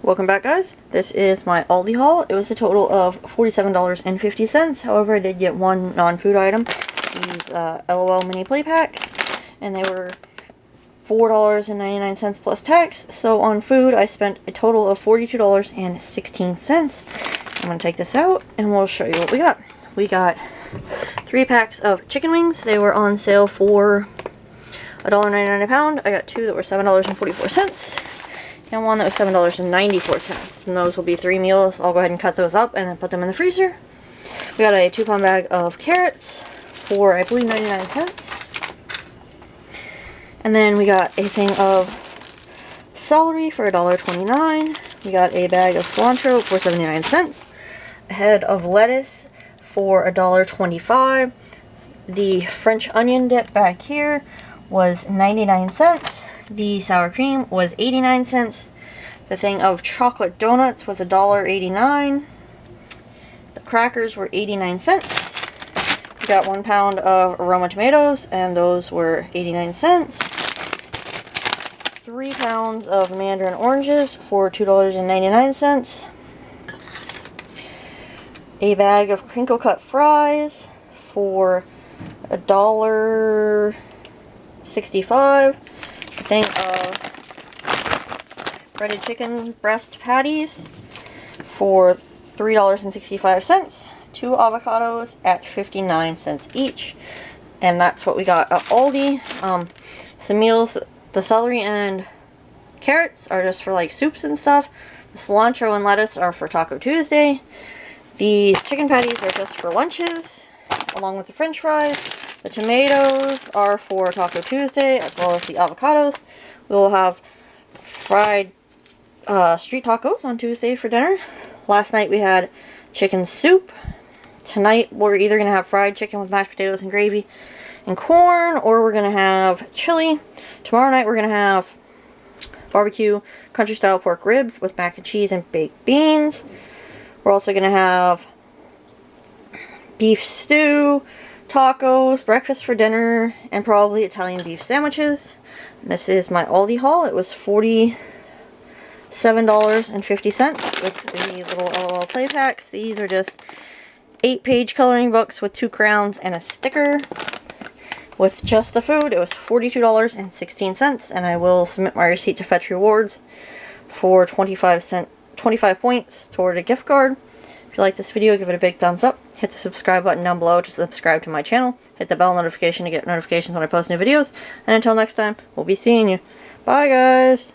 Welcome back, guys. This is my Aldi haul. It was a total of $47.50. However, I did get one non-food item. These LOL mini play packs. And they were $4.99 plus tax. So on food, I spent a total of $42.16. I'm going to take this out and we'll show you what we got. We got 3 packs of chicken wings. They were on sale for $1.99 a pound. I got 2 that were $7.44. And one that was $7.94. And those will be 3 meals. I'll go ahead and cut those up and then put them in the freezer. We got a 2-pound bag of carrots for, I believe, 99 cents. And then we got a thing of celery for $1.29. We got a bag of cilantro for 79 cents. A head of lettuce for $1.25. The French onion dip back here was 99 cents. The sour cream was 89 cents. The thing of chocolate donuts was $1.89. The crackers were 89 cents. We got 1 pound of aroma tomatoes, and those were 89 cents. 3 pounds of mandarin oranges for $2.99. A bag of crinkle cut fries for $1.65. A thing of breaded chicken breast patties for $3.65. 2 avocados at 59 cents each. And that's what we got at Aldi. Some meals, the celery and carrots are just for like soups and stuff. The cilantro and lettuce are for Taco Tuesday. The chicken patties are just for lunches, along with the french fries. The tomatoes are for Taco Tuesday, as well as the avocados. We will have fried street tacos on Tuesday for dinner. Last night we had chicken soup. Tonight we're either going to have fried chicken with mashed potatoes and gravy and corn, or we're going to have chili. Tomorrow night we're going to have barbecue country style pork ribs with mac and cheese and baked beans. We're also going to have beef stew, tacos, breakfast for dinner, and probably Italian beef sandwiches. This is my Aldi haul. It was $47.50 with the little LOL play packs. These are just 8-page coloring books with 2 crowns and a sticker. With just the food, it was $42.16, and I will submit my receipt to Fetch Rewards for 25 points toward a gift card. If you like this video, give it a big thumbs up. Hit the subscribe button down below to subscribe to my channel. Hit the bell notification to get notifications when I post new videos. And until next time, we'll be seeing you. Bye, guys!